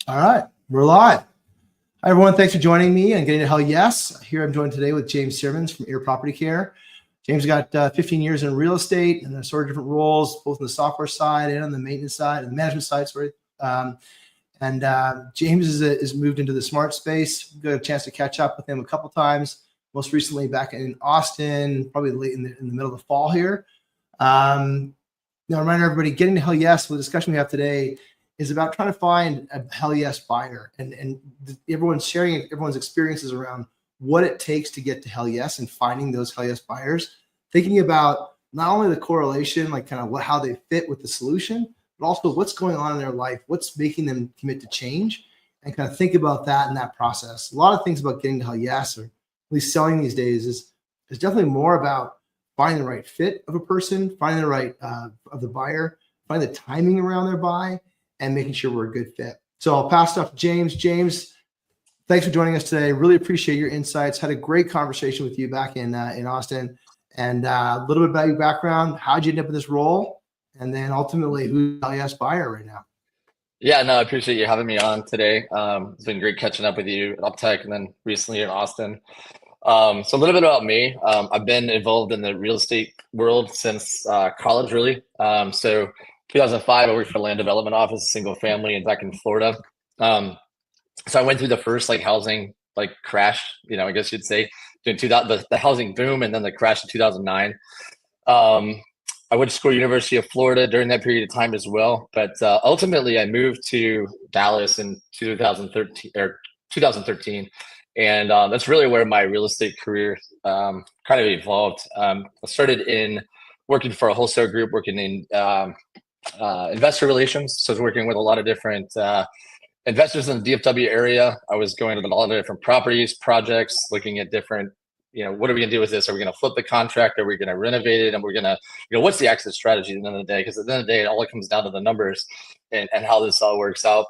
All right, we're live. Hi, everyone. Thanks for joining me and getting to Hell Yes. Here I'm joined today with James Sirman from Ear Property Care. James got 15 years in real estate and a sort of different roles, both on the software side and on the maintenance side and the management side. James is moved into the smart space. Got a chance to catch up with him a couple times. Most recently back in Austin, probably late in the middle of the fall here. Now, reminder everybody, getting to Hell Yes. The discussion we have today is about trying to find a Hell Yes buyer, and everyone's sharing everyone's experiences around what it takes to get to Hell Yes and finding those Hell Yes buyers, thinking about not only the correlation, like kind of how they fit with the solution, but also what's going on in their life, what's making them commit to change, and kind of think about that in that process. A lot of things about getting to Hell Yes, or at least selling these days, is definitely more about finding the right fit of a person, finding the right of the buyer, finding the timing around their buy, and making sure we're a good fit. So I'll pass it off to James. James, thanks for joining us today. Really appreciate your insights. Had a great conversation with you back in Austin, and a little bit about your background. How'd you end up in this role? And then ultimately, who's the LES buyer right now? Yeah, no, I appreciate you having me on today. It's been great catching up with you at UpTech and then recently in Austin. So a little bit about me. I've been involved in the real estate world since college, really. So 2005, I worked for Land Development Office, single family, and back in Florida. So I went through the first housing crash, I guess you'd say, during the housing boom, and then the crash in 2009. I went to school at University of Florida during that period of time as well. But ultimately, I moved to Dallas in 2013. And that's really where my real estate career kind of evolved. I started in working for a wholesale group, working in investor relations. So I was working with a lot of different investors in the DFW area. I was going to a lot of different properties, projects, looking at different, what are we going to do with this? Are we going to flip the contract? Are we going to renovate it? And we're going to, what's the exit strategy at the end of the day? Because at the end of the day, it all comes down to the numbers and how this all works out.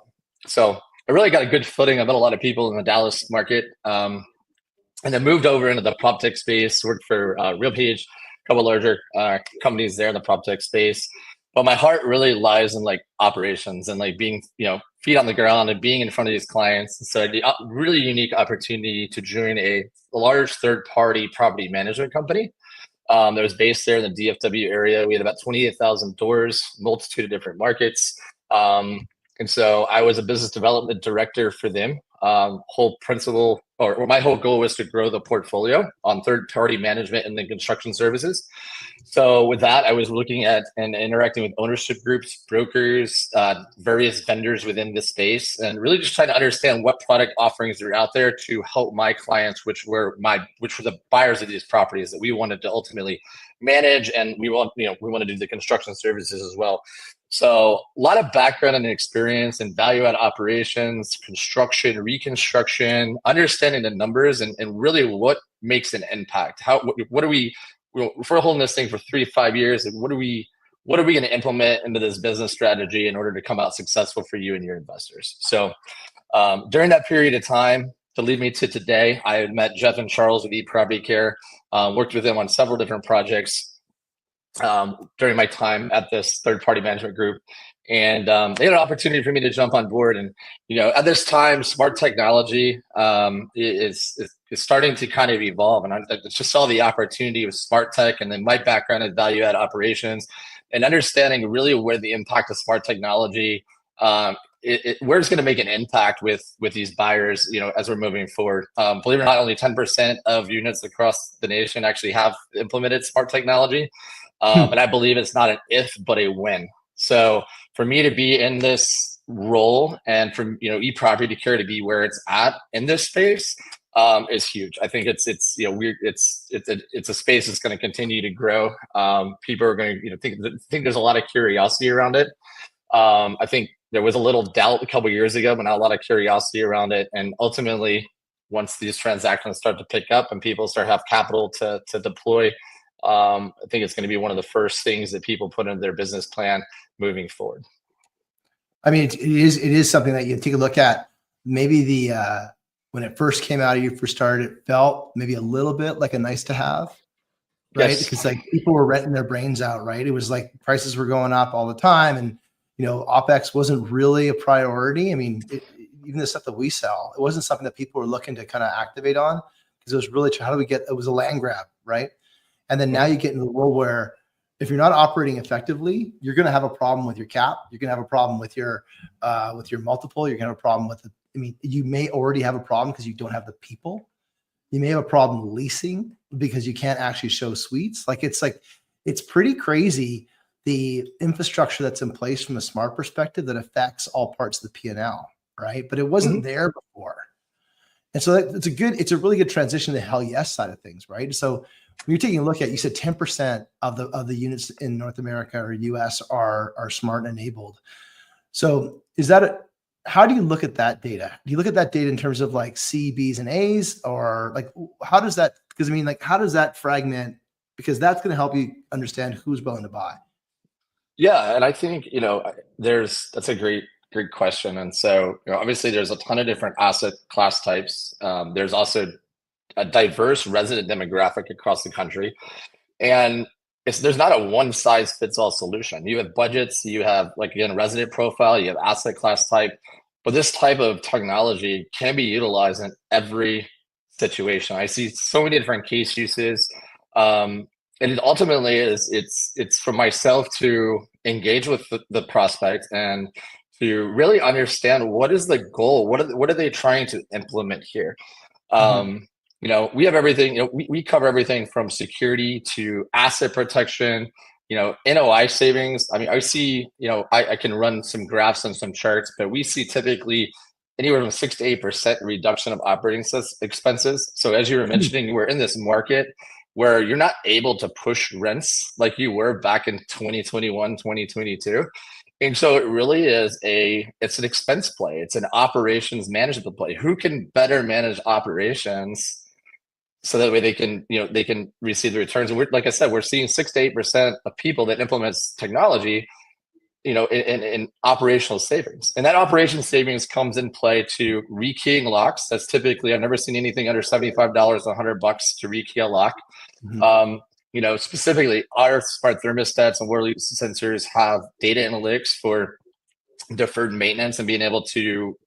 So I really got a good footing. I met a lot of people in the Dallas market. And then moved over into the prop tech space, worked for RealPage, a couple larger companies there in the prop tech space. But my heart really lies in operations and being, feet on the ground and being in front of these clients. So I had a really unique opportunity to join a large third-party property management company that was based there in the DFW area. We had about 28,000 doors, multitude of different markets. And so I was a business development director for them. Whole principle, or my whole goal was to grow the portfolio on third-party management and then construction services. So with that, I was looking at and interacting with ownership groups, brokers, various vendors within the space, and really just trying to understand what product offerings are out there to help my clients, which were the buyers of these properties that we wanted to ultimately manage, and we want to do the construction services as well. So a lot of background and experience in value add operations, construction, reconstruction, understanding the numbers, and really what makes an impact. What are we, if we're holding this thing for 3 to 5 years, what are we going to implement into this business strategy in order to come out successful for you and your investors? So during that period of time, to lead me to today, I met Jeff and Charles with eProperty Care, worked with them on several different projects during my time at this third-party management group. And they had an opportunity for me to jump on board. And, at this time, smart technology is starting to kind of evolve. And I just saw the opportunity with smart tech, and then my background in value-add operations and understanding really where the impact of smart technology, where it's going to make an impact with these buyers, as we're moving forward. Believe it or not, only 10% of units across the nation actually have implemented smart technology. And I believe it's not an if, but a when. So for me to be in this role and for eProperty Care to be where it's at in this space is huge. I think it's a space that's going to continue to grow. People are going to think there's a lot of curiosity around it. I think there was a little doubt a couple of years ago, but not a lot of curiosity around it. And ultimately, once these transactions start to pick up and people start to have capital to deploy, I think it's going to be one of the first things that people put into their business plan moving forward. I mean, it is something that you take a look at. Maybe when it first came out, you first started, it felt maybe a little bit like a nice to have, right? Yes. Because people were renting their brains out, right? It was prices were going up all the time, and OpEx wasn't really a priority. I mean, even the stuff that we sell, it wasn't something that people were looking to kind of activate on, because it was really, how do we get, it was a land grab, right? And then now you get into the world where if you're not operating effectively, you're going to have a problem with your cap. You're going to have a problem with your multiple. You're going to have a problem with you may already have a problem because you don't have the people. You may have a problem leasing because you can't actually show suites. It's pretty crazy, the infrastructure that's in place from a smart perspective that affects all parts of the P&L, right? But it wasn't there before. And so it's a really good transition to the hell yes side of things, right? So when you're taking a look at, you said 10% of the units in North America or US are smart enabled. So how do you look at that data? Do you look at that data in terms of like C, Bs, and As, or like how does that? Because how does that fragment? Because that's going to help you understand who's willing to buy. Yeah, and I think that's a great question. And so obviously there's a ton of different asset class types. There's also a diverse resident demographic across the country, and there's not a one size fits all solution. You have budgets, you have resident profile, you have asset class type, but this type of technology can be utilized in every situation. I see so many different case uses, and it ultimately it's for myself to engage with the prospect and to really understand what is the goal, what are they trying to implement here. We have everything, we cover everything from security to asset protection, NOI savings. I see, I can run some graphs and some charts, but we see typically anywhere from 6 to 8% reduction of operating expenses. So as you were mentioning, we're in this market where you're not able to push rents like you were back in 2021, 2022. And so it really is it's an expense play. It's an operations management play. Who can better manage operations so that way they can receive the returns? And like I said, we're seeing 6 to 8% of people that implements technology, in operational savings. And that operation savings comes in play to rekeying locks. That's typically, I've never seen anything under $75, $100 to rekey a lock. Specifically our smart thermostats and water leak sensors have data analytics for deferred maintenance and being able to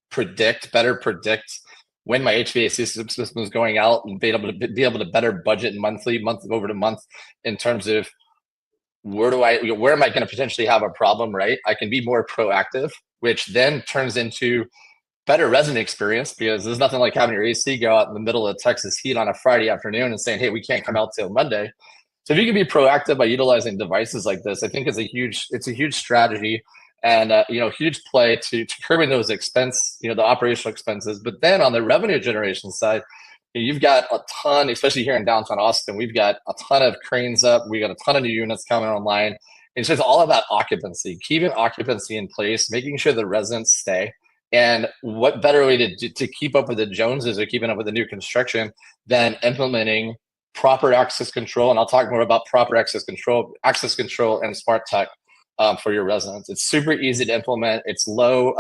better predict when my HVAC system is going out, and be able to better budget month over to month in terms of where am I going to potentially have a problem, right? I can be more proactive, which then turns into better resident experience, because there's nothing like having your AC go out in the middle of Texas heat on a Friday afternoon and saying, hey, we can't come out till Monday. So if you can be proactive by utilizing devices like this, I think it's a huge strategy and huge play to curbing those the operational expenses. But then on the revenue generation side, you've got a ton, especially here in downtown Austin, we've got a ton of cranes up. We got a ton of new units coming online. It's just all about occupancy, keeping occupancy in place, making sure the residents stay. And what better way to keep up with the Joneses or keeping up with the new construction than implementing proper access control? And I'll talk more about proper access control and smart tech for your residents. It's super easy to implement. It's low.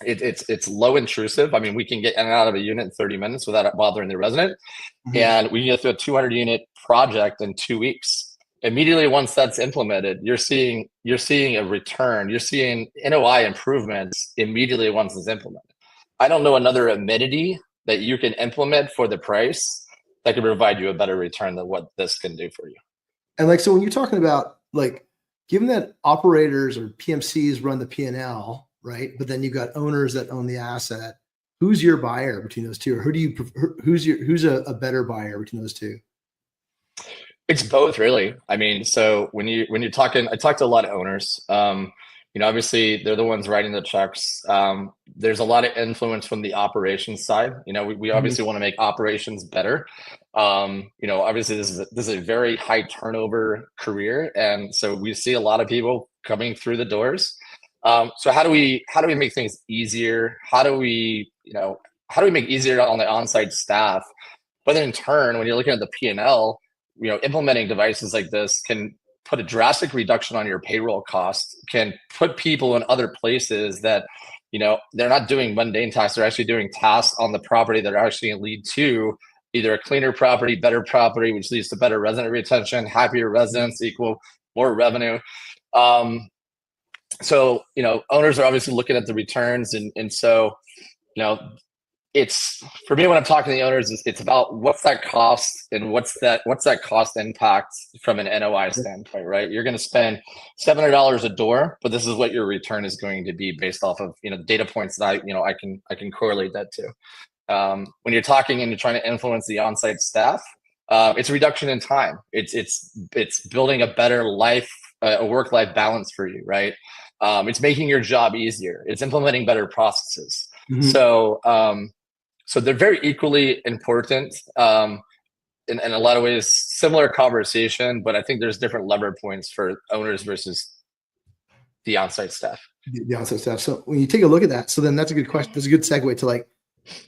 It's low intrusive. We can get in and out of a unit in 30 minutes without bothering the resident. And we can get through a 200 unit project in 2 weeks. Immediately once that's implemented, you're seeing a return. You're seeing NOI improvements immediately once it's implemented. I don't know another amenity that you can implement for the price that can provide you a better return than what this can do for you. And so when you're talking about given that operators or PMCs run the P&L, right? But then you've got owners that own the asset. Who's your buyer between those two, or who's a better buyer between those two? It's both, really. So when you're talking, I talk to a lot of owners. Obviously they're the ones writing the checks. There's a lot of influence from the operations side. We obviously want to make operations better. Obviously this is a very high turnover career, and so we see a lot of people coming through the doors. So how do we make things easier? How do we make easier on the on-site staff? But then in turn, when you're looking at the P&L, implementing devices like this can put a drastic reduction on your payroll costs, can put people in other places that, they're not doing mundane tasks. They're actually doing tasks on the property that are actually going to lead to either a cleaner property, better property, which leads to better resident retention, happier residents equal more revenue. So, owners are obviously looking at the returns, and so, you know, it's for me when I'm talking to the owners, it's about what's that cost and what's that cost impact from an NOI standpoint, right? You're going to spend $700 a door, but this is what your return is going to be based off of data points that I can correlate that to. When you're talking and you're trying to influence the on-site staff, it's a reduction in time. It's building a better life, a work-life balance for you, right? It's making your job easier. It's implementing better processes. Mm-hmm. So they're very equally important. In a lot of ways, similar conversation, but I think there's different lever points for owners versus the on-site staff. The on-site staff. So when you take a look at that, so then that's a good question. That's a good segue to like,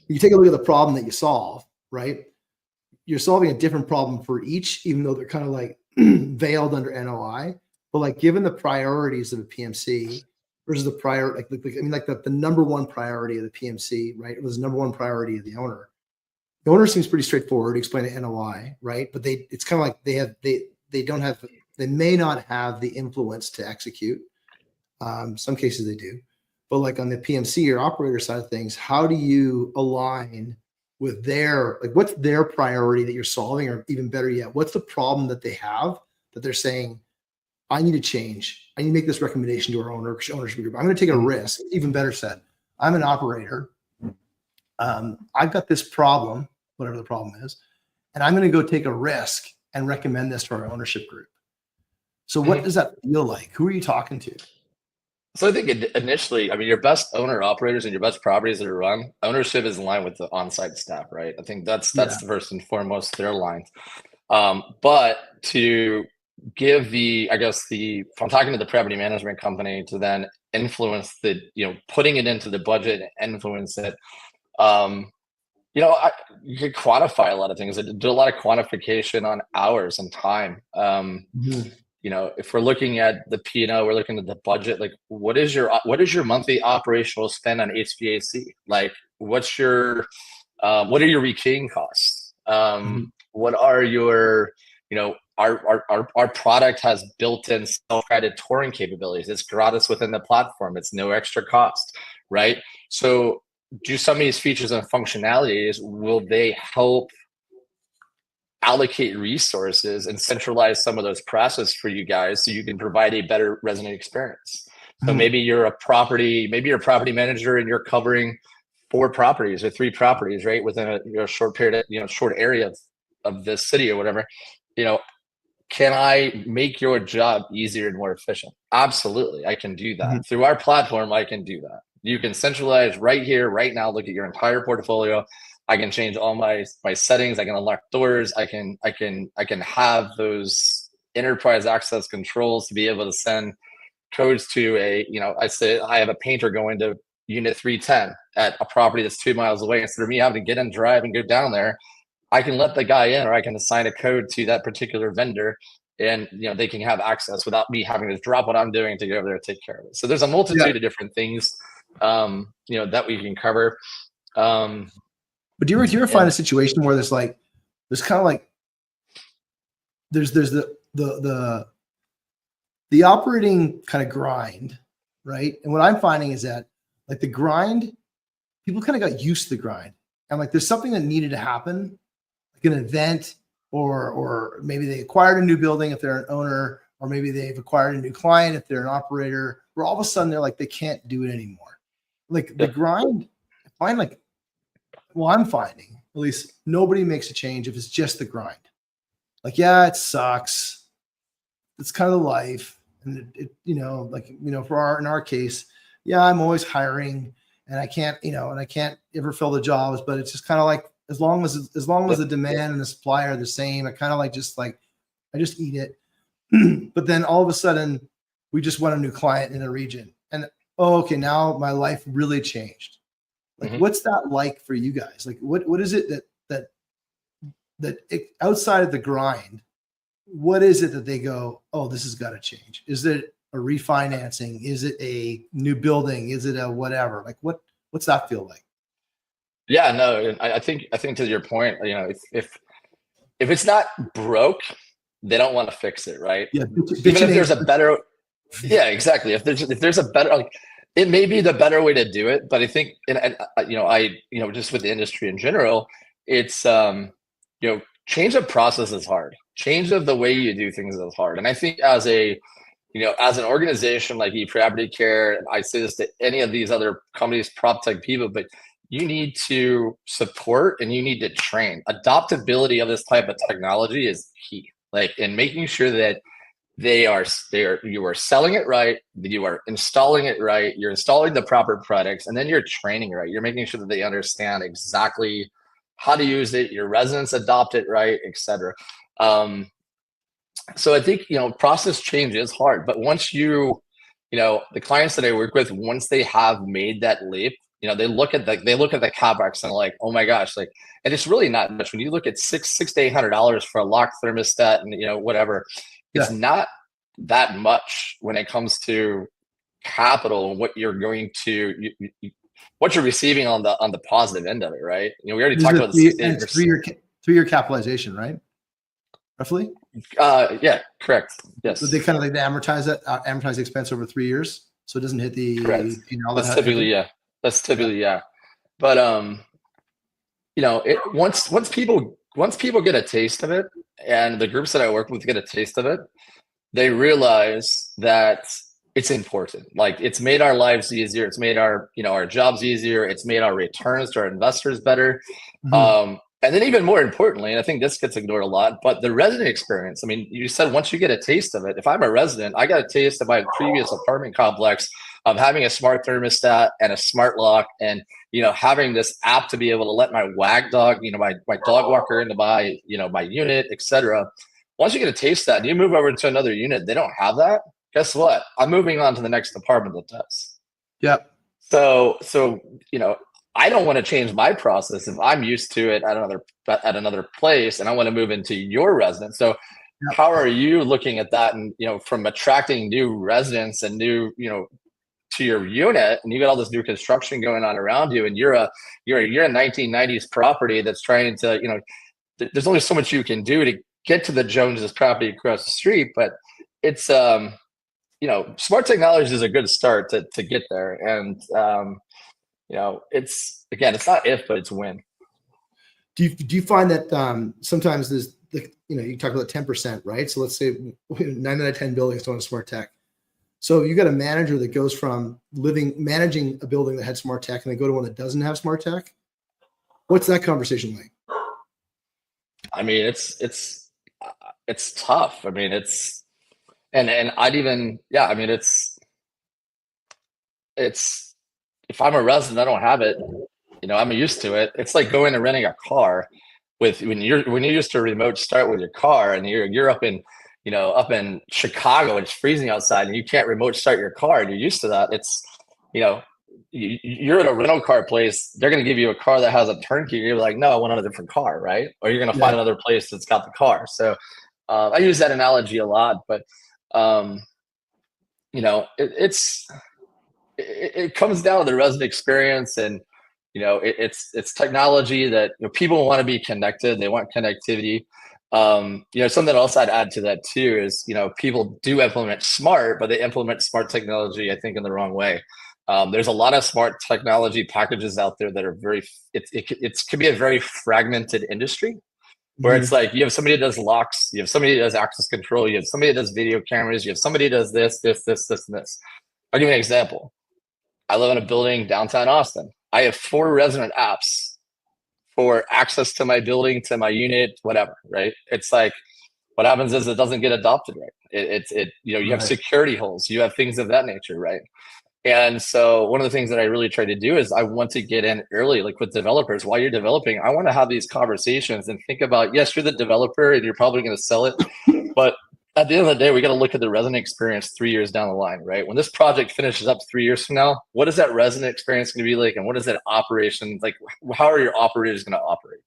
you take a look at the problem that you solve, right? You're solving a different problem for each, even though they're kind of like veiled under NOI. But like, given the priorities of a PMC versus the the number one priority of the PMC, right? It was the number one priority of the owner. The owner seems pretty straightforward to explain to NOI, right? But it's kind of like they may not have the influence to execute. Some cases they do, but like on the PMC or operator side of things, how do you align with what's their priority that you're solving, or even better yet, what's the problem that they have that they're saying, I need to change. I need to make this recommendation to our ownership group. I'm going to take a risk. Even better said, I'm an operator. I've got this problem, whatever the problem is, and I'm going to go take a risk and recommend this to our ownership group. So what does that feel like? Who are you talking to? So I think initially, your best owner operators and your best properties that are run, ownership is in line with the on-site staff, right? I think that's first and foremost their line. But to give if I'm talking to the property management company to then influence putting it into the budget and influence it, you could quantify a lot of things. I do a lot of quantification on hours and time. If we're looking at the P&L, we're looking at the budget. Like, what is your monthly operational spend on HVAC? Like, what are your rekeying costs? What are your, our product has built-in self-guided touring capabilities. It's gratis within the platform. It's no extra cost, right? So do some of these features and functionalities, will they help allocate resources and centralize some of those processes for you guys so you can provide a better resident experience? So maybe you're a property manager and you're covering 4 properties or 3 properties, right? Within a short period, short area of this city or whatever, can I make your job easier and more efficient? Absolutely. I can do that. Through our platform, I can do that. You can centralize right here, right now, look at your entire portfolio. I can change all my settings. I can unlock doors. I can have those enterprise access controls to be able to send codes to I have a painter going to unit 310 at a property that's 2 miles away. Instead of me having to get in, drive, and go down there, I can let the guy in, or I can assign a code to that particular vendor, and they can have access without me having to drop what I'm doing to go over there and take care of it. So there's a multitude of different things, that we can cover. But do you ever find a situation where there's the operating kind of grind, right? And what I'm finding is that like the grind, people kind of got used to the grind, and like there's something that needed to happen, like an event, or maybe they acquired a new building if they're an owner, or maybe they've acquired a new client if they're an operator, where all of a sudden they're like, they can't do it anymore. Like the grind, I'm finding at least nobody makes a change if it's just the grind. Like, yeah, it sucks. It's kind of life. And in our case, yeah, I'm always hiring and I can't ever fill the jobs, but it's just kind of like, as long as the demand and the supply are the same, I kind of I just eat it. But then all of a sudden we just won a new client in a region, and okay, now my life really changed. Like, what's that like for you guys? Like, what is it that outside of the grind, what is it that they go, oh, this has got to change? Is it a refinancing? Is it a new building? Is it a whatever? Like, what's that feel like? Yeah, no, I think to your point, if it's not broke, they don't want to fix it, right? Yeah, Even if there's a better Yeah, exactly. If there's a better, like, it may be the better way to do it, but I think, and just with the industry in general, it's change of process is hard. Change of the way you do things is hard. And I think as an organization like eProperty Care, I say this to any of these other companies, prop tech people, but you need to support and you need to train. Adoptability of this type of technology is key. Like, in making sure that you are selling it right, you are installing it right, you're installing the proper products, and then you're training right. You're making sure that they understand exactly how to use it, your residents adopt it right, etc. So I think, process change is hard, but once the clients that I work with, once they have made that leap, they look at the CapEx and like, oh my gosh, like, and it's really not much. When you look at six to $800 for a locked thermostat and whatever, it's Yeah. not that much when it comes to capital and what you're what you're receiving on the positive end of it, right? We already This is talked a about the three, and 68%. it's 3-year capitalization, right? Roughly. Yeah, correct. Yes. So they kind of like amortize the expense over 3 years, so it doesn't hit the Correct. P&L. That's typically, yeah. That's typically, yeah. But once people get a taste of it, and the groups that I work with get a taste of it, they realize that it's important. Like, it's made our lives easier. It's made our jobs easier. It's made our returns to our investors better. Mhm. And then, even more importantly, and I think this gets ignored a lot, but the resident experience. I mean, you said once you get a taste of it, if I'm a resident, I got a taste of my previous apartment complex of having a smart thermostat and a smart lock, and having this app to be able to let my wag dog, my dog walker into my unit, etc. Once you get a taste of that and you move over to another unit, they don't have that. Guess what? I'm moving on to the next apartment that does. Yep. So I don't want to change my process if I'm used to it at another place, and I want to move into your residence. So Yep. how are you looking at that? And from attracting new residents and new to your unit, and you got all this new construction going on around you, and you're a 1990s property that's trying to there's only so much you can do to get to the Joneses property across the street, but it's smart technology is a good start to get there. And it's not if, but it's when. Do you find that sometimes there's you talk about 10%, right? So let's say 9 out of 10 buildings don't have smart tech. So you got a manager that goes from managing a building that had smart tech, and they go to one that doesn't have smart tech. What's that conversation like? I mean, it's tough. I mean, and I'd even, yeah, I mean, it's if I'm a resident, I don't have it. I'm used to it. It's like going and renting a car when you're used to remote start with your car, and you're up in Chicago, it's freezing outside, and you can't remote start your car, and you're used to that. It's you're at a rental car place, they're going to give you a car that has a turnkey. You're like, no, I want a different car, right? Or you're going to find another place that's got the car. So I use that analogy a lot, but it comes down to the resident experience, and it's technology that people want to be connected. They want connectivity. Something else I'd add to that too is people do implement smart, but they implement smart technology, I think, in the wrong way. There's a lot of smart technology packages out there that are it can be a very fragmented industry, where it's like you have somebody that does locks, you have somebody that does access control, you have somebody that does video cameras, you have somebody that does this, and this. I'll give you an example. I live in a building downtown Austin. I have 4 resident apps for access to my building, to my unit, whatever, right? It's like, what happens is it doesn't get adopted right. You have security holes, you have things of that nature, right? And so one of the things that I really try to do is I want to get in early, like with developers. While you're developing, I want to have these conversations and think about, yes, you're the developer and you're probably going to sell it, but at the end of the day, we got to look at the resident experience 3 years down the line, right? When this project finishes up 3 years from now, what is that resident experience going to be like? And what is that operation like? How are your operators going to operate?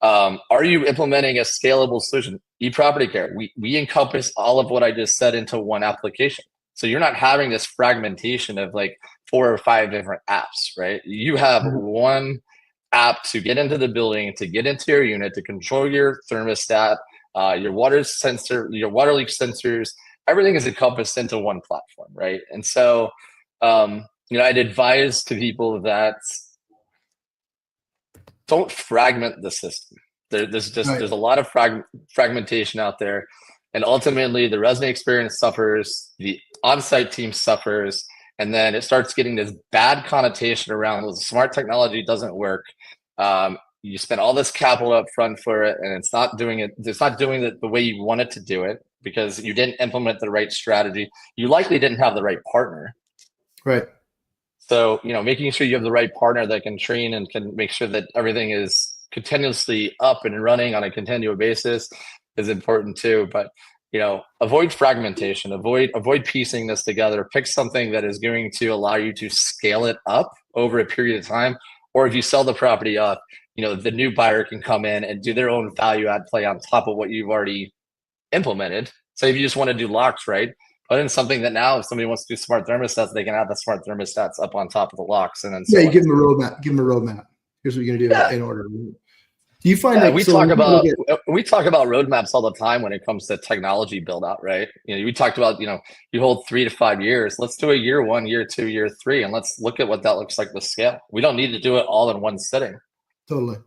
Are you implementing a scalable solution? eProperty Care, we encompass all of what I just said into one application. So you're not having this fragmentation of like 4 or 5 different apps, right? You have one app to get into the building, to get into your unit, to control your thermostat, your water sensor, your water leak sensors, everything is encompassed into one platform, right? And so, I'd advise to people that don't fragment the system. There's a lot of fragmentation out there, and ultimately the resident experience suffers, the on-site team suffers, and then it starts getting this bad connotation around, well, the smart technology doesn't work. You spend all this capital up front for it, and it's not doing it the way you want it to do it because you didn't implement the right strategy. You likely didn't have the right partner. Right. So, making sure you have the right partner that can train and can make sure that everything is continuously up and running on a continual basis is important too. But, avoid fragmentation, avoid piecing this together. Pick something that is going to allow you to scale it up over a period of time. Or if you sell the property off, the new buyer can come in and do their own value add play on top of what you've already implemented. So if you just want to do locks, right? But in something that now, if somebody wants to do smart thermostats, they can add the smart thermostats up on top of the locks, and then you give them a roadmap. Give them a roadmap. Here's what you're gonna do in order. Do you find that we talk about roadmaps all the time when it comes to technology build out, right? We talked about you hold 3 to 5 years. Let's do a year 1, year 2, year 3, and let's look at what that looks like with scale. We don't need to do it all in one sitting. Totally.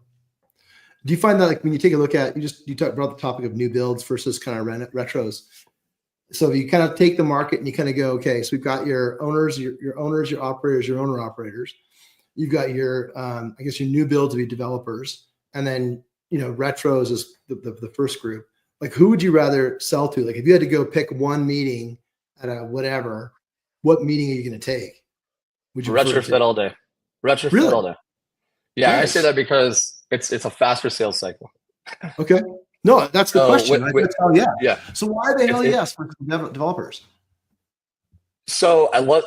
Do you find that when you take a look at you talked about the topic of new builds versus kind of retros? So you kind of take the market and you kind of go, okay, so we've got your owners, your owners, your operators, your owner operators. You've got your, your new builds to be developers. And then, retros is the first group. Like, who would you rather sell to? Like, if you had to go pick one meeting at a whatever, what meeting are you going to take? Would you retrofit all day? Retrofit really? All day. Yeah, nice. I say that because it's a faster sales cycle. Okay. No, that's the question. Right? That's hell yeah. So why the hell yes for developers? So I work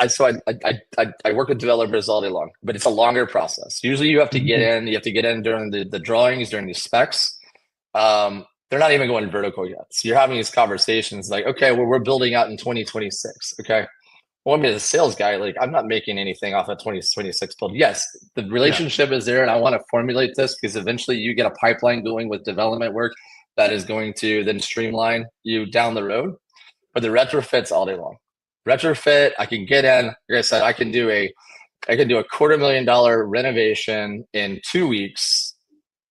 with developers all day long, but it's a longer process. Usually you have to get in. You have to get in during the drawings, during the specs. They're not even going vertical yet. So you're having these conversations like, okay, well, we're building out in 2026. Okay. Well, I'm a sales guy. Like, I'm not making anything off of 2026 build. Yes, the relationship is there, and I want to formulate this because eventually you get a pipeline going with development work that is going to then streamline you down the road. But the retrofits all day long. Retrofit, I can get in. Like I said, I can do a $250,000 renovation in 2 weeks,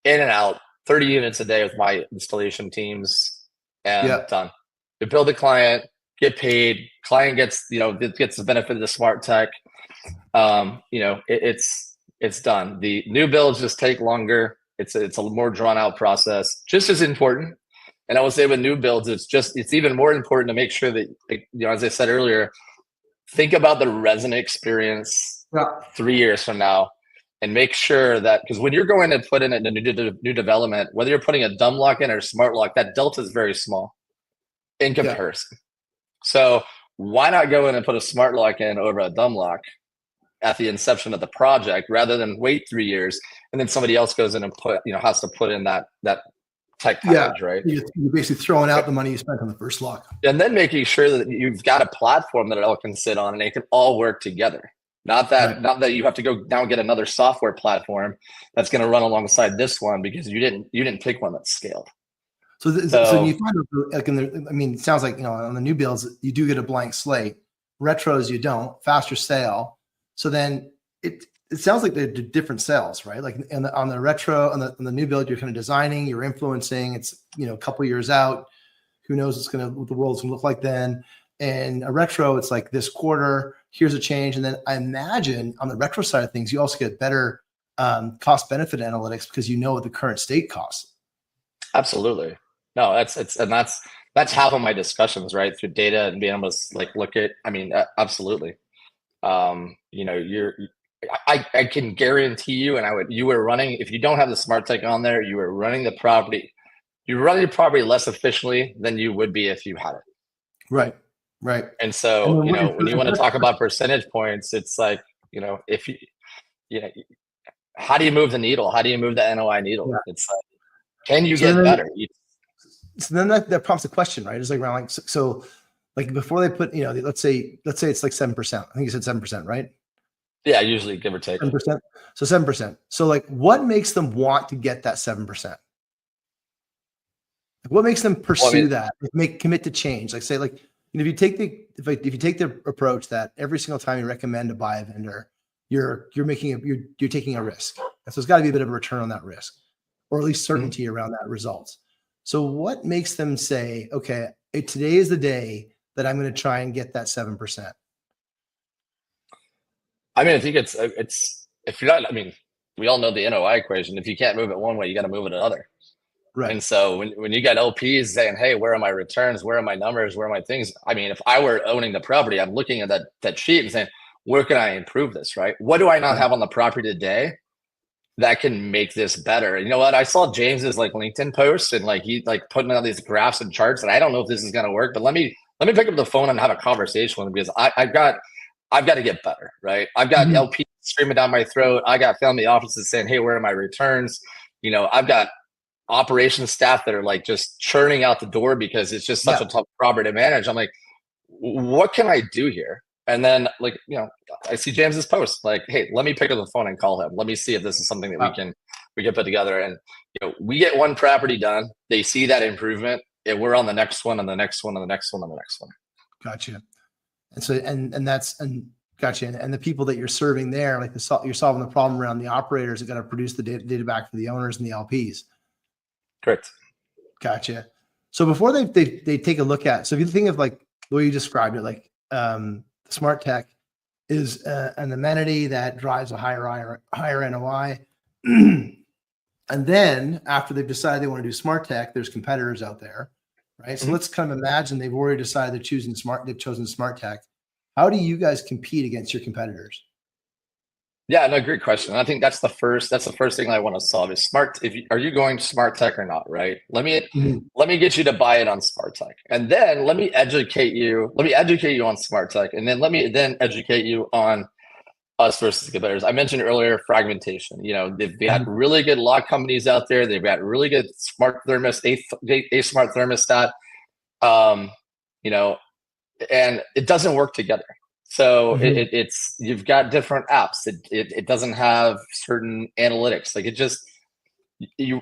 in and out, 30 units a day with my installation teams, and done. To build the client, get paid. Client gets the benefit of the smart tech. It's done. The new builds just take longer. It's a more drawn out process, just as important. And I would say with new builds, it's even more important to make sure that, as I said earlier, think about the resident experience 3 years from now, and make sure that, because when you're going to put in a new development, whether you're putting a dumb lock in or a smart lock, that delta is very small in comparison. So why not go in and put a smart lock in over a dumb lock at the inception of the project, rather than wait 3 years and then somebody else goes in and has to put in that type package, right? You're basically throwing out the money you spent on the first lock. And then making sure that you've got a platform that it all can sit on and it can all work together. Not that you have to go now get another software platform that's going to run alongside this one because you didn't pick one that's scaled. So you find like it sounds like on the new builds you do get a blank slate. Retros you don't. Faster sale. So then it sounds like they're different sales, right? Like on the retro, on the new build, you're kind of designing, you're influencing. It's a couple years out. Who knows what the world's gonna look like then? And a retro, it's like this quarter. Here's a change, and then I imagine on the retro side of things, you also get better cost benefit analytics because you know what the current state costs. Absolutely. No, that's half of my discussions, right? Through data and being able to look at. Absolutely. I can guarantee you, you were running, if you don't have the smart tech on there, you were running the property. You're running the property less efficiently than you would be if you had it. Right. And so, when you want to talk about percentage points, it's like, how do you move the needle? How do you move the NOI needle? Yeah. It's like, can you get better? So then that prompts a question, right? It's like around before they put, let's say it's like 7%. I think you said 7%, right? Yeah, usually give or take 7%. So 7%. So what makes them want to get that 7%? What makes them pursue that? Commit to change? if you take the approach that every single time you recommend to buy a vendor, you're taking a risk. And so it's got to be a bit of a return on that risk, or at least certainty around that result. So what makes them say, okay, today is the day that I'm going to try and get that 7%? I mean, I think it's if you're not, I mean, we all know the NOI equation. If you can't move it one way, you got to move it another. Right. And so when you got LPs saying, "Hey, where are my returns? Where are my numbers? Where are my things?" I mean, if I were owning the property, I'm looking at that sheet and saying, "Where can I improve this? Right? What do I not have on the property today that can make this better?" You know what? I saw James's like LinkedIn posts and like he like putting out these graphs and charts, and I don't know if this is going to work, but let me pick up the phone and have a conversation with him because I've got to get better, right? I've got LPs screaming down my throat. I got family offices saying, "Hey, where are my returns?" You know, I've got operations staff that are like just churning out the door because it's just such a tough property to manage. I'm like, what can I do here? And then like, you know, I see James's post like, "Hey, let me pick up the phone and call him. Let me see if this is something that we can put together." And you know, we get one property done. They see that improvement, and we're on the next one, and the next one, and the next one, and the next one. Gotcha. And so, gotcha. And the people that you're serving there, like you're solving the problem around the operators that got to produce the data back for the owners and the LPs. Correct. Gotcha. So before they take a look at, so if you think of like the way you described it, like smart tech is an amenity that drives a higher NOI. And then after they've decided they want to do smart tech, there's competitors out there, right? So let's kind of imagine they've already decided they've chosen smart tech. How do you guys compete against your competitors? Yeah, no, great question. I think that's the first thing I want to solve is smart. Are you going smart tech or not, right? Let me get you to buy it on smart tech, and then let me educate you on smart tech, and then let me educate you on us versus competitors. I mentioned earlier fragmentation. You know, they've got really good lock companies out there. They've got really good smart a smart thermostat. You know, and it doesn't work together. So it's you've got different apps. It doesn't have certain analytics. Like it just you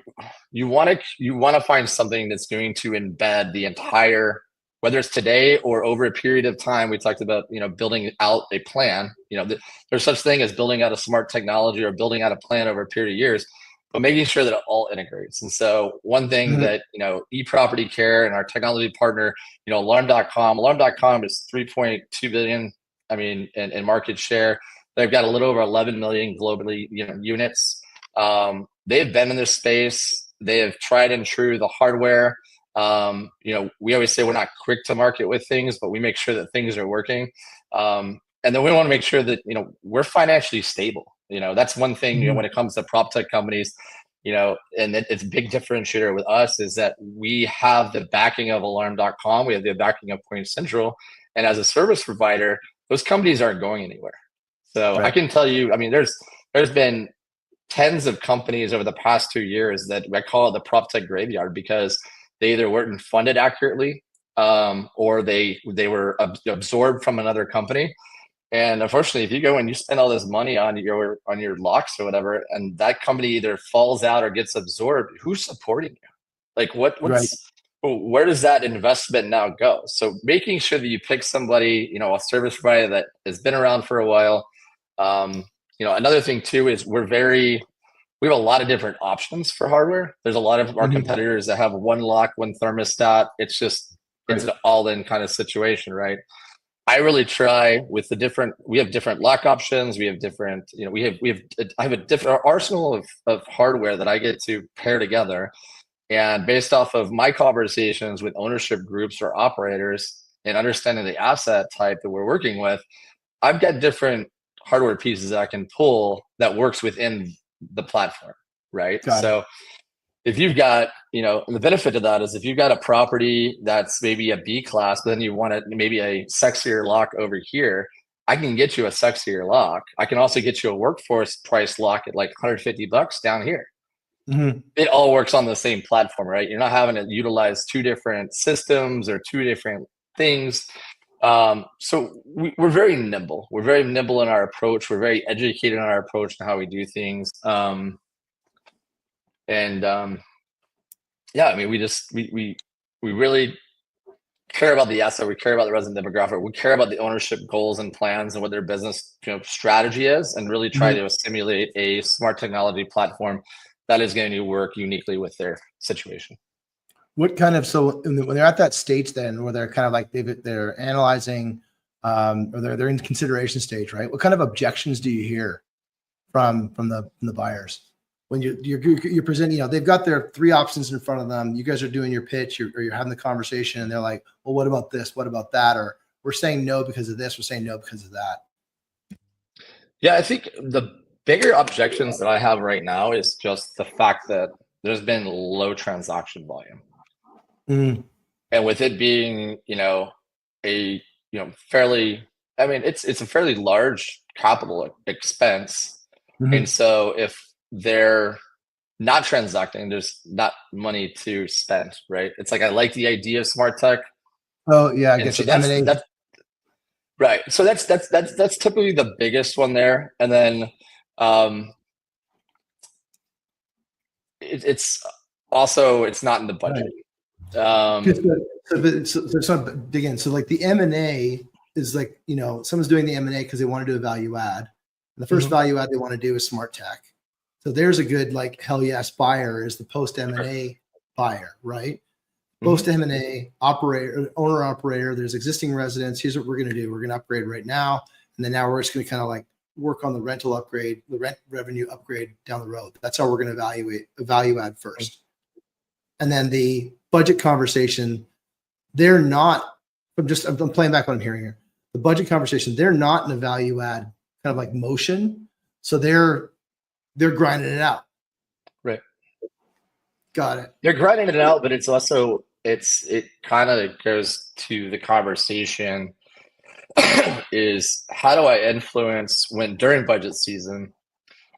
want to find something that's going to embed the entire, whether it's today or over a period of time. We talked about, you know, building out a plan. You know, there's such thing as building out a smart technology or building out a plan over a period of years, but making sure that it all integrates. And so one thing that, you know, eProperty Care and our technology partner, you know, alarm.com is 3.2 billion. I mean, in market share. They've got a little over 11 million globally, you know, units. They've been in this space. They have tried and true the hardware. You know, we always say we're not quick to market with things, but we make sure that things are working. And then we want to make sure that, you know, we're financially stable. You know, that's one thing, you know, when it comes to prop tech companies, you know, and it's a big differentiator with us is that we have the backing of alarm.com. We have the backing of Point Central. And as a service provider, those companies aren't going anywhere. So I can tell you, I mean, there's been tens of companies over the past 2 years that I call it the prop tech graveyard because they either weren't funded accurately or they were absorbed from another company. And unfortunately, if you go and you spend all this money on your locks or whatever, and that company either falls out or gets absorbed, who's supporting you? Like where does that investment now go? So making sure that you pick somebody, you know, a service provider that has been around for a while. You know, another thing too is we have a lot of different options for hardware. There's a lot of our competitors that have one lock, one thermostat. It's an all-in kind of situation, right? I really try with we have different lock options. We have different, you know, I have a different arsenal of hardware that I get to pair together. And based off of my conversations with ownership groups or operators and understanding the asset type that we're working with, I've got different hardware pieces that I can pull that works within the platform, right? So if you've got, you know, the benefit of that is if you've got a property that's maybe a B class, but then you want maybe a sexier lock over here, I can get you a sexier lock. I can also get you a workforce price lock at like $150 down here. It all works on the same platform, right? You're not having to utilize two different systems or two different things. So we're very nimble. We're very nimble in our approach. We're very educated in our approach to how we do things. Yeah, I mean, we really care about the asset, we care about the resident demographic, we care about the ownership goals and plans and what their business strategy is, and really try to simulate a smart technology platform that is going to work uniquely with their situation. What kind of, so when they're at that stage then where they're kind of like they're analyzing or they're in consideration stage, right? What kind of objections do you hear from the buyers when you're presenting? They've got their three options in front of them. You guys are doing your pitch, or you're having the conversation, and they're like, well, what about this? What about that? Or we're saying no because of this. We're saying no because of that. Yeah, I think the bigger objections that I have right now is just the fact that there's been low transaction volume. And with it being, a fairly, I mean, it's a fairly large capital expense. And so if they're not transacting, there's not money to spend, right? It's like, I like the idea of smart tech. Oh yeah, I guess so that's right. So that's typically the biggest one there. And then it's also, it's not in the budget. Right. So dig in. So like the M&A is like, someone's doing the M&A because they want to do a value add. And the first value add they want to do is smart tech. So there's a good, like, hell yes buyer is the post M&A buyer, right? Post M&A operator, owner operator, there's existing residents. Here's what we're going to do. We're going to upgrade right now. And then now we're just going to kind of like work on the rental upgrade, the rent revenue upgrade down the road. That's how we're going to evaluate a value add first. And then the budget conversation, they're not, I'm playing back what I'm hearing here. The budget conversation, they're not in a value add kind of like motion. So they're grinding it out. Right. Got it. They're grinding it out, but it's also, it kind of goes to the conversation is, how do I influence during budget season?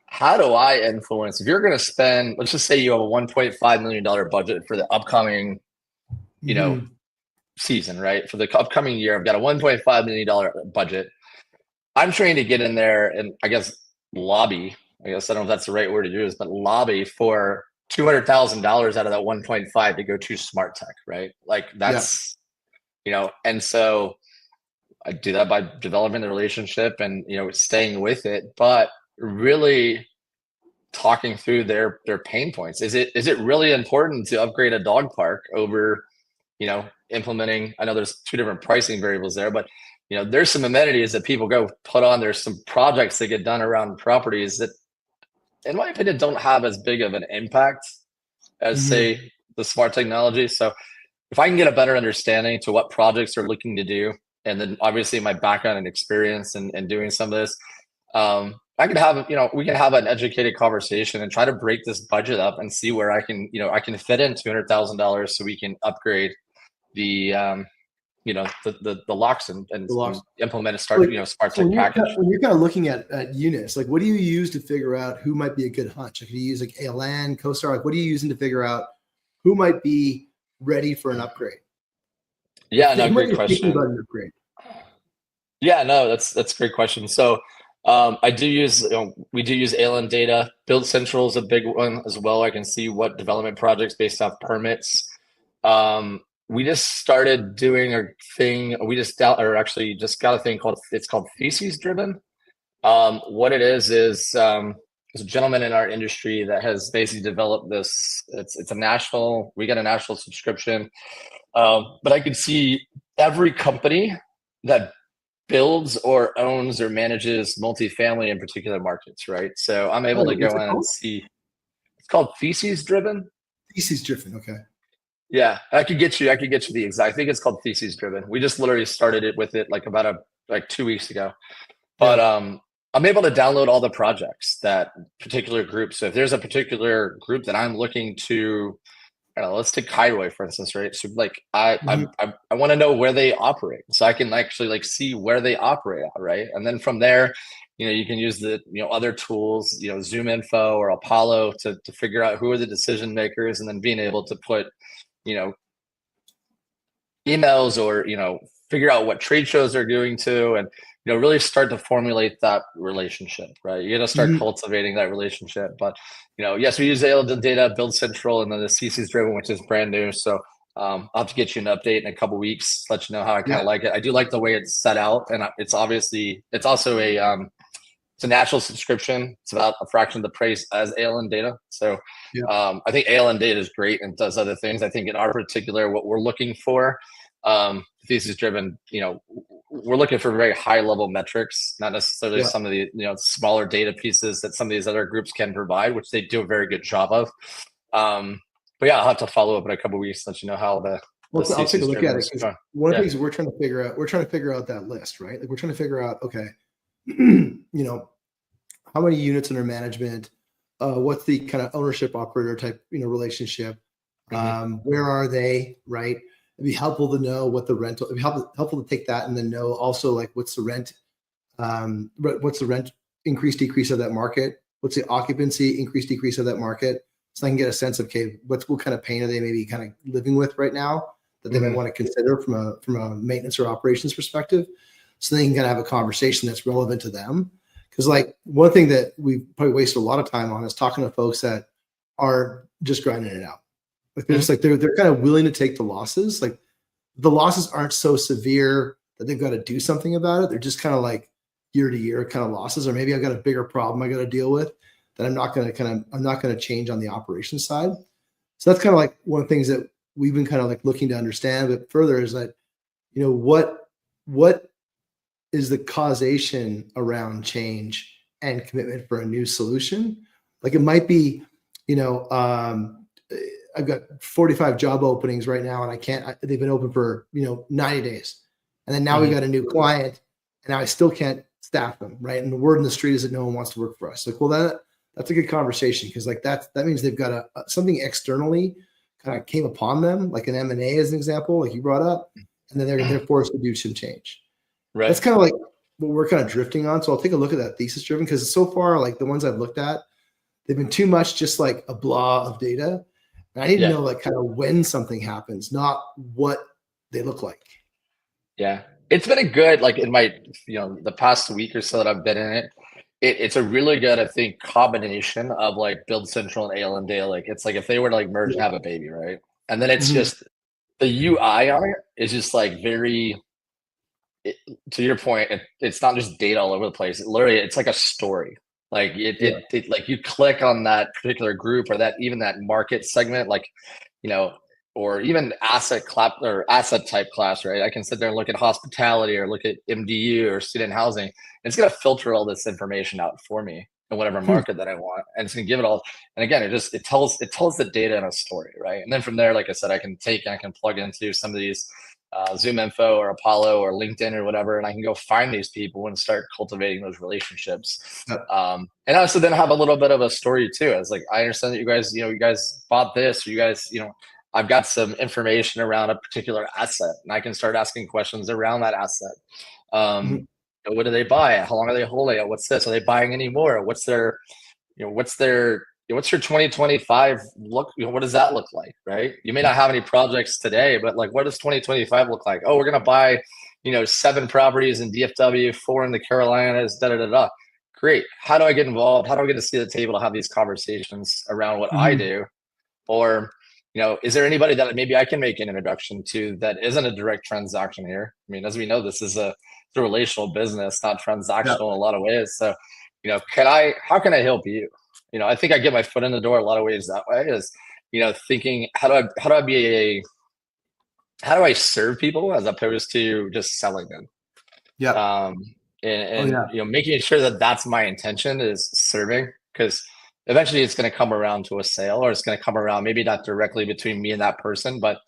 How do I influence, if you're going to spend, let's just say you have a $1.5 million budget for the upcoming, season, right? For the upcoming year, I've got a $1.5 million budget. I'm trying to get in there and I guess lobby, I don't know if that's the right word to use, but lobby for $200,000 out of that 1.5 to go to smart tech, right? Like that's, and so I do that by developing the relationship and, staying with it, but really talking through their pain points. Is it really important to upgrade a dog park over, implementing, I know there's two different pricing variables there, but there's some amenities that people go put on. There's some projects that get done around properties that, in my opinion, don't have as big of an impact as say the smart technology. So if I can get a better understanding to what projects they're looking to do, and then obviously my background and experience and doing some of this, I can have, we can have an educated conversation and try to break this budget up and see where I can, I can fit in $200,000 so we can upgrade the, the locks and implement a smart tech package. When you're kind of looking at units, like what do you use to figure out who might be a good hunch? Like, do you use like ALN, CoStar? Like, what are you using to figure out who might be ready for an upgrade? Yeah, no, great question. Yeah, no, that's a great question. So I do use, we do use ALN data. Build Central is a big one as well. I can see what development projects based off permits. We just started doing a thing. We just got a thing called Thesis Driven. What it is there's a gentleman in our industry that has basically developed this. It's a national. We got a national subscription, but I can see every company that builds or owns or manages multifamily in particular markets, right? So I'm able to go in and see. It's called Thesis Driven. Thesis Driven, okay. Yeah, I could get you the exact. I think it's called Thesis Driven. We just literally started it with it about 2 weeks ago. But I'm able to download all the projects that particular group. So if there's a particular group that I'm looking to, let's take Highway for instance, right? So I want to know where they operate, so I can actually see where they operate at, right? And then from there, you can use the other tools, Zoom Info or Apollo to figure out who are the decision makers, and then being able to put emails or figure out what trade shows they're going to, and really start to formulate that relationship, right? You're gonna start cultivating that relationship. But yes, we use ALN data, Build Central, and then the Thesis Driven, which is brand new. So I'll have to get you an update in a couple weeks, let you know how I kind Yeah. of like it. I do like the way it's set out, and it's obviously it's also it's a natural subscription. It's about a fraction of the price as ALN data. So Yeah. I think ALN data is great and does other things. I think in our particular, what we're looking for, thesis driven, we're looking for very high level metrics, not necessarily Yeah. some of the smaller data pieces that some of these other groups can provide, which they do a very good job of. But yeah, I'll have to follow up in a couple of weeks, let you know how the Well, I'll take a thesis look driven at it is because going. one of the Yeah. things we're trying to figure out that list, right? Like we're trying to figure out, okay, how many units under management, what's the kind of ownership operator type, relationship, Hmm. where are they, right? It'd be helpful to know what the rental, it'd be helpful to take that and then know also like what's the rent, what's the rent increase, decrease of that market? What's the occupancy increase, decrease of that market? So I can get a sense of, okay, what kind of pain are they maybe kind of living with right now that they might want to consider from a maintenance or operations perspective. So they can kind of have a conversation that's relevant to them. Because like one thing that we probably wasted a lot of time on is talking to folks that are just grinding it out. Like they're just like they're kind of willing to take the losses. Like the losses aren't so severe that they've got to do something about it. They're just kind of like year to year kind of losses, or maybe I've got a bigger problem I got to deal with that I'm not going to change on the operations side. So that's kind of like one of the things that we've been kind of like looking to understand a bit further is that, what is the causation around change and commitment for a new solution? Like it might be, I've got 45 job openings right now and they've been open for, 90 days. And then now we got a new client and I still can't staff them. Right. And the word in the street is that no one wants to work for us. Like, well, that's a good conversation. Cause like that means they've got something externally kind of came upon them, like an M&A as an example, like you brought up, and then they're forced to do some change. Right. That's kind of like what we're kind of drifting on. So I'll take a look at that thesis driven because so far, like the ones I've looked at, they've been too much just like a blah of data. And I need to know like kind of when something happens, not what they look like. Yeah. It's been a good, like in my, the past week or so that I've been in it, it's a really good, I think, combination of like Build Central and ALM data. Like it's like if they were to like merge and have a baby, right? And then it's just the UI on it is just like very, to your point, it's not just data all over the place. It's like a story. Like it like you click on that particular group or that even that market segment, like, or even asset class or asset type class, right? I can sit there and look at hospitality or look at MDU or student housing. And it's going to filter all this information out for me in whatever market that I want. And it's going to give it all. And again, it tells the data in a story, right? And then from there, like I said, I can plug into some of these Zoom Info or Apollo or LinkedIn or whatever, and I can go find these people and start cultivating those relationships. And also then have a little bit of a story too. It's like, I understand that you guys bought this, or you guys, I've got some information around a particular asset, and I can start asking questions around that asset. What do they buy? How long are they holding it? What's this? Are they buying any more? What's their 2025 look? What does that look like, right? You may not have any projects today, but like, what does 2025 look like? Oh, we're going to buy, 7 properties in DFW, 4 in the Carolinas, da da da da. Great. How do I get involved? How do I get to see the table to have these conversations around what I do? Or, is there anybody that maybe I can make an introduction to that isn't a direct transaction here? I mean, as we know, this is a relational business, not transactional in a lot of ways. So, how can I help you? I think I get my foot in the door a lot of ways that way is, thinking how do I serve people as opposed to just selling them? Yeah. Making sure that that's my intention is serving, because eventually it's going to come around to a sale, or it's going to come around maybe not directly between me and that person, but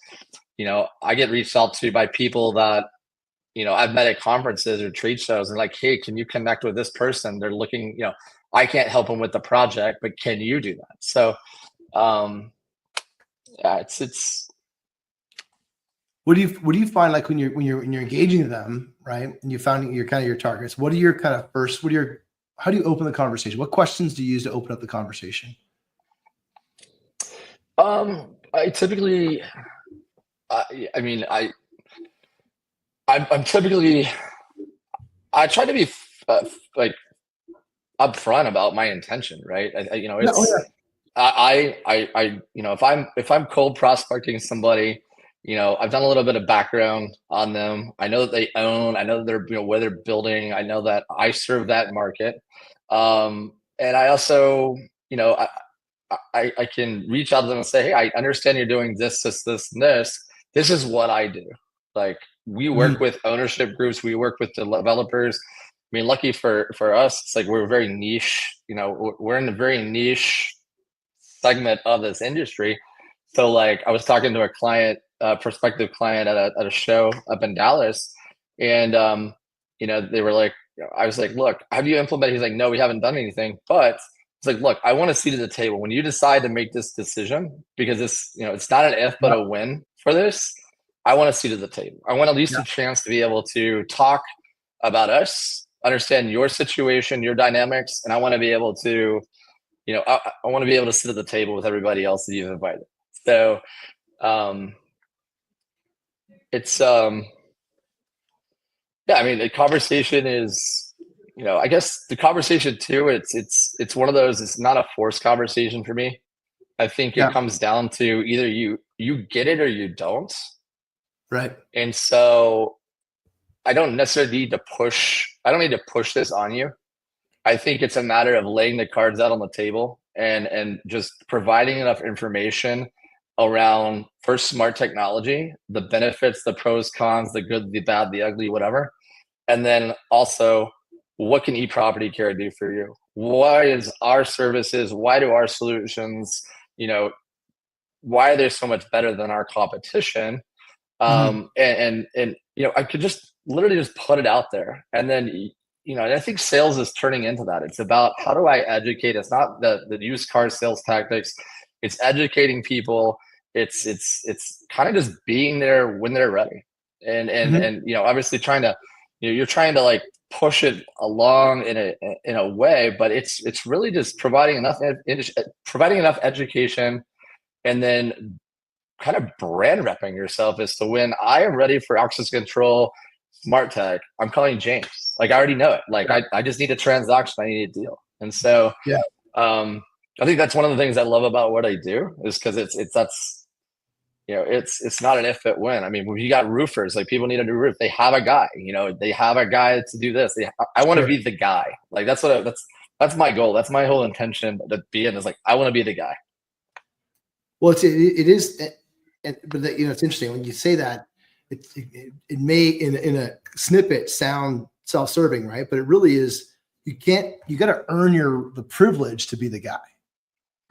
I get reached out to by people that I've met at conferences or trade shows and like, hey, can you connect with this person? They're looking, I can't help them with the project, but can you do that? So, yeah, it's. What do you find like when you're engaging them, right? And you found your kind of your targets. What are your kind of first? How do you open the conversation? What questions do you use to open up the conversation? I typically, I'm typically, I try to be like upfront about my intention, right? If I'm cold prospecting somebody, I've done a little bit of background on them. I know that they own, I know that they're, where they're building. I know that I serve that market. And I also, I can reach out to them and say, hey, I understand you're doing this, this, this, and this. This is what I do. Like, we work with ownership groups, we work with developers. I mean, lucky for us, it's like we're very niche. We're in a very niche segment of this industry. So, like, I was talking to a client, prospective client at a show up in Dallas, and they were like, I was like, look, have you implemented? He's like, no, we haven't done anything, but it's like, look, I want a seat at the table when you decide to make this decision, because it's not an if but a when for this. I want a seat at the table. I want at least a chance to be able to talk about us, understand your situation, your dynamics, and I want to be able to, I want to be able to sit at the table with everybody else that you've invited. So it's yeah, I mean, the conversation is, I guess the conversation too, it's one of those, it's not a forced conversation for me. I think it comes down to either you get it or you don't. Right. And so I don't necessarily need to push this on you. I think it's a matter of laying the cards out on the table and just providing enough information around, first, smart technology, the benefits, the pros, cons, the good, the bad, the ugly, whatever. And then also, what can eProperty Care do for you? Why is our services, why do our solutions, why are they so much better than our competition? And I could just literally just put it out there. And then, and I think sales is turning into that. It's about, how do I educate? It's not the used car sales tactics. It's educating people. It's kind of just being there when they're ready. And obviously trying to, you're trying to like push it along in a way, but it's really just providing enough education, and then kind of brand repping yourself as to, when I am ready for access control, smart tech, I'm calling James. Like, I already know it. Like, I just need a transaction. I need a deal. And so, I think that's one of the things I love about what I do, is because it's not an if but when. I mean, when you got roofers, like, people need a new roof, they have a guy, they have a guy to do this. I want to be the guy. Like, that's my goal. That's my whole intention to be in, is like, I want to be the guy. Well, it is, but it's interesting when you say that. It may in a snippet sound self-serving, right? But it really is. You got to earn the privilege to be the guy.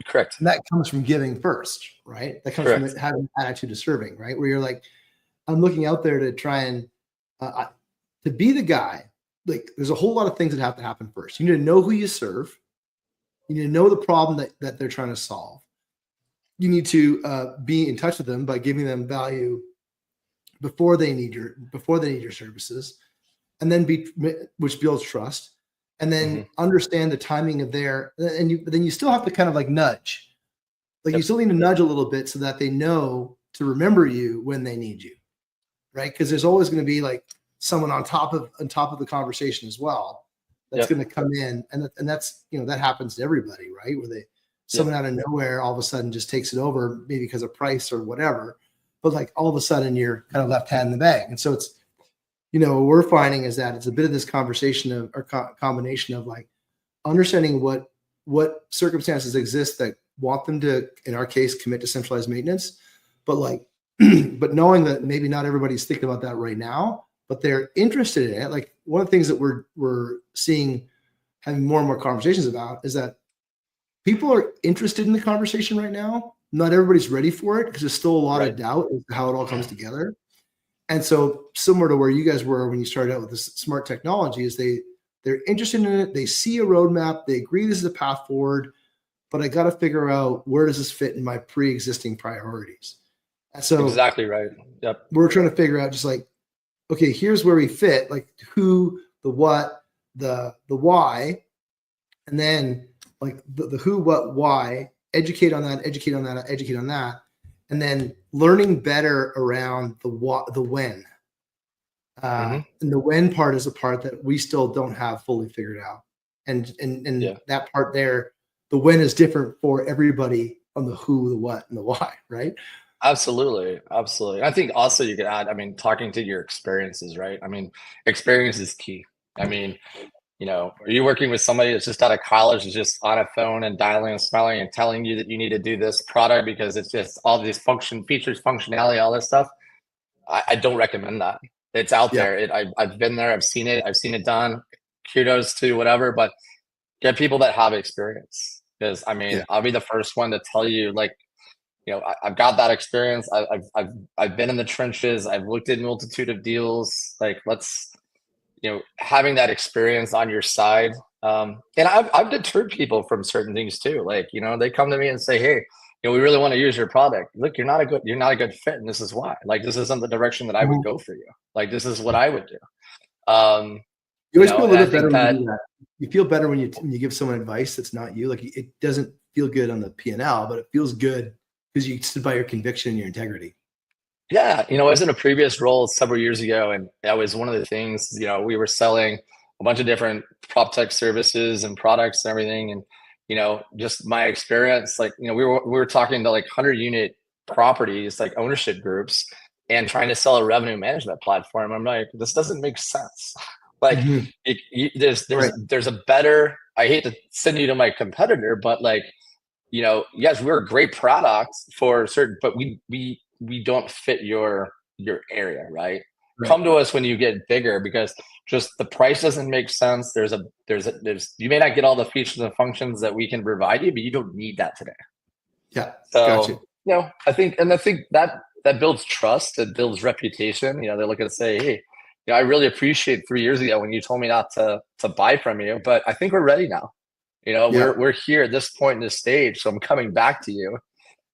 Correct. And that comes from giving first, right? That comes from having an attitude of serving, right? Where you're like, I'm looking out there to try and to be the guy. Like, there's a whole lot of things that have to happen first. You need to know who you serve. You need to know the problem that they're trying to solve. You need to be in touch with them by giving them value before they need your services, and then which builds trust, and then understand the timing of then you still have to kind of like nudge, like, you still need to nudge a little bit so that they know to remember you when they need you, right? Because there's always going to be like someone on top of the conversation as well that's going to come in, and that's that happens to everybody, right? Where someone out of nowhere all of a sudden just takes it over, maybe because of price or whatever. But like, all of a sudden you're kind of left hand in the bag. And so it's, what we're finding is that it's a bit of this conversation or combination of like understanding what circumstances exist that want them to, in our case, commit to centralized maintenance, but like, but knowing that maybe not everybody's thinking about that right now, but they're interested in it. Like, one of the things that we're seeing, having more and more conversations about, is that people are interested in the conversation right now. Not everybody's ready for it, because there's still a lot of doubt as to how it all comes together. And so, similar to where you guys were when you started out with this smart technology, is they're interested in it. They see a roadmap. They agree this is a path forward, but I got to figure out, where does this fit in my pre-existing priorities? And so, exactly right. Yep. We're trying to figure out, just like, okay, here's where we fit, like who, the what, the why, and then like the who, what, why. Educate on that, and then learning better around the what, the when. And the when part is a part that we still don't have fully figured out. And that part there, the when is different for everybody on the who, the what, and the why, right? Absolutely, absolutely. I think also you could add, I mean, talking to your experiences, right? I mean, experience is key. I mean, are you working with somebody that's just out of college, is just on a phone and dialing and smiling and telling you that you need to do this product because it's just all these features, functionality, all this stuff? I don't recommend that. It's out Yeah. there. I've been there. I've seen it. I've seen it done. Kudos to whatever, but get people that have experience. Because I mean, Yeah. I'll be the first one to tell you, like, I've got that experience. I've been in the trenches. I've looked at a multitude of deals. Like, let's, having that experience on your side. And I've deterred people from certain things too. Like, they come to me and say, hey, we really want to use your product. Look, you're not a good fit, and this is why. Like, this isn't the direction that I would Mhm. go for you. Like, this is what I would do. You always feel a And little I bit better think when you that, do that. You feel better when you give someone advice that's not you. Like it doesn't feel good on the P&L, but it feels good because you stood by your conviction and your integrity. yeah, I was in a previous role several years ago, and that was one of the things, we were selling a bunch of different prop tech services and products and everything. And, just my experience, like, we were talking to like 100-unit properties, like ownership groups, and trying to sell a revenue management platform. I'm like, this doesn't make sense. Like, Mhm. there's Right. there's a better. I hate to send you to my competitor, but like, yes, we're a great product for certain, but we don't fit your area, right? Right. Come to us when you get bigger, because just the price doesn't make sense. There's you may not get all the features and functions that we can provide you, but you don't need that today. Yeah. Gotcha. So, I think that builds trust, it builds reputation. They look and say, hey, I really appreciate 3 years ago when you told me not to buy from you, but I think we're ready now. Yeah. We're here at this point in this stage, so I'm coming back to you.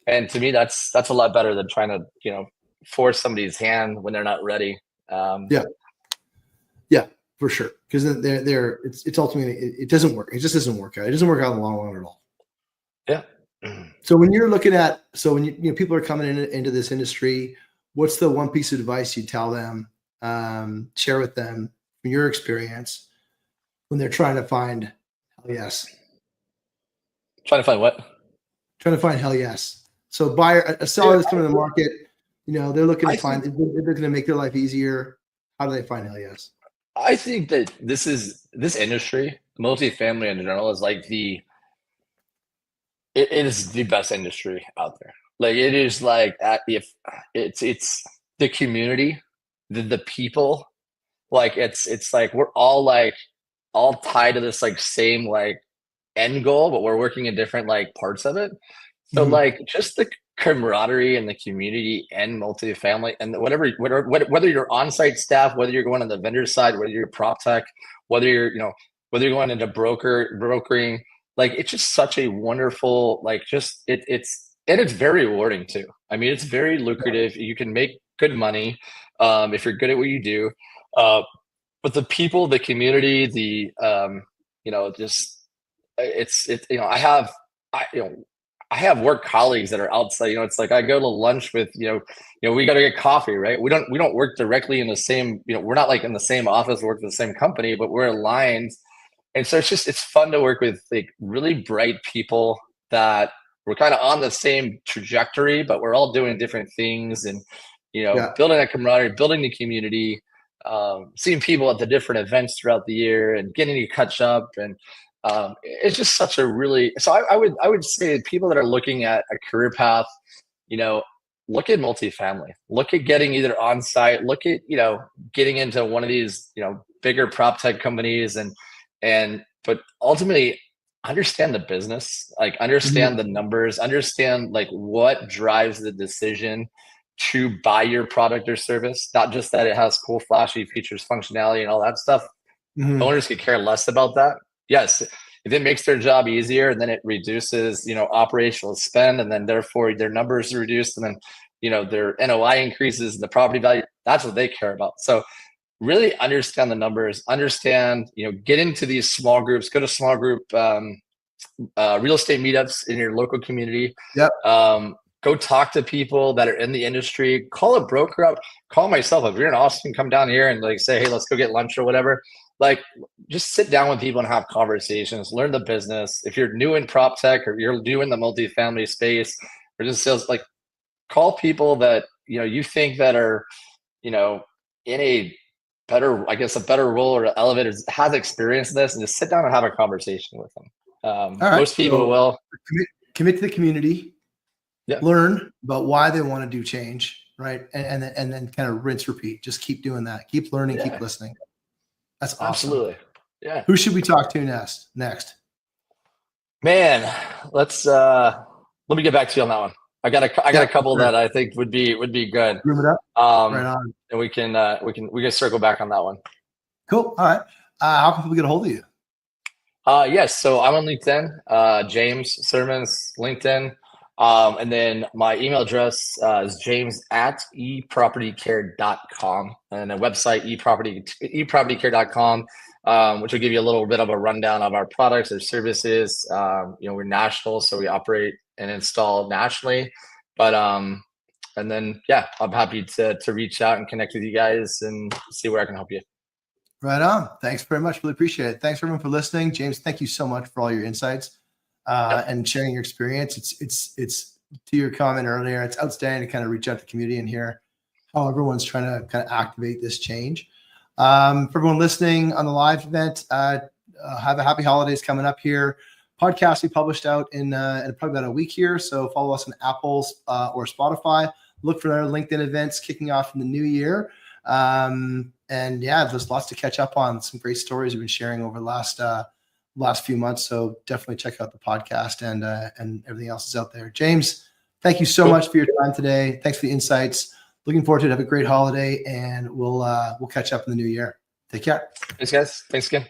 And to me, that's a lot better than trying to, force somebody's hand when they're not ready. Um, Yeah. Yeah. For sure. Because it's ultimately it doesn't work. It just doesn't work out. It doesn't work out in the long run at all. yeah. So when you're looking at when people are coming into this industry, what's the one piece of advice you tell them, share with them from your experience when they're trying to find hell yes, Trying to find what? trying to find hell yes. So a seller Yeah, that's coming to the market, they're looking to I find, think they're looking to make their life easier. How do they find hell yes? I think that this industry, multifamily in general, is like it is the best industry out there. Like, it is like, if it's the community, the people, like, it's like we're all tied to this like same like end goal, but we're working in different like parts of it. So Mhm. like, just the camaraderie and the community and multifamily and whether you're on-site staff, whether you're going on the vendor side, whether you're prop tech, whether you're whether you're going into brokering, like, it's just such a wonderful, like, just it's very rewarding too. I mean, it's very lucrative. You can make good money if you're good at what you do. Uh, but the people, the community, just it's I have work colleagues that are outside. It's like I go to lunch with we got to get coffee, right? We don't work directly in the same. We're not like in the same office, work for the same company, but we're aligned. And so it's fun to work with like really bright people that we're kind of on the same trajectory, but we're all doing different things, and Yeah. building that camaraderie, building the community, seeing people at the different events throughout the year, and getting to catch up. And it's just such a really, so I would say people that are looking at a career path, you know, look at multifamily, look at getting either on site, look at, getting into one of these, bigger prop tech companies, but ultimately understand the business, like Mhm. understand the numbers, understand like what drives the decision to buy your product or service, not just that it has cool, flashy features, functionality, and all that stuff. Mhm. Owners could care less about that. Yes, if it makes their job easier, and then it reduces, operational spend, and then therefore their numbers are reduced, and then, their NOI increases, the property value. That's what they care about. So really understand the numbers, understand, get into these small groups, go to small group real estate meetups in your local community. Yep. Go talk to people that are in the industry. Call a broker up. Call myself. If you're in Austin, come down here and like say, hey, let's go get lunch or whatever. Like, just sit down with people and have conversations. Learn the business. If you're new in prop tech or you're new in the multifamily space or just sales, like, call people that, you think that are, in a better, I guess, a better role or elevators, has experienced this, and just sit down and have a conversation with them. All right. Most people will commit to the community, Yeah. learn about why they want to do change, right? And then kind of rinse, repeat. Just keep doing that. Keep learning, keep listening. That's awesome. Absolutely. Yeah. Who should we talk to next? Man, let me get back to you on that one. I got a couple that I think would be good. Room it up. Right on. And we can circle back on that one. Cool. All right. How can people get a hold of you? Yes. So I'm on LinkedIn, James Sirman's LinkedIn. And then my email address is james@epropertycare.com, and a website, epropertycare.com, which will give you a little bit of a rundown of our products or services. We're national, so we operate and install nationally. But and then I'm happy to reach out and connect with you guys and see where I can help you. Right on. Thanks very much. Really appreciate it. Thanks everyone for listening. James, thank you so much for all your insights and sharing your experience. It's to your comment earlier, it's outstanding to kind of reach out to the community and hear how everyone's trying to kind of activate this change. For everyone listening on the live event, have a happy holidays coming up here. Podcast we published out in probably about a week here. So follow us on Apple's or Spotify. Look for our LinkedIn events kicking off in the new year. And there's lots to catch up on. Some great stories we've been sharing over the last few months. So definitely check out the podcast and everything else is out there. James, thank you so much for your time today. Thanks for the insights. Looking forward to it. Have a great holiday, and we'll catch up in the new year. Take care. Thanks, guys. Thanks again.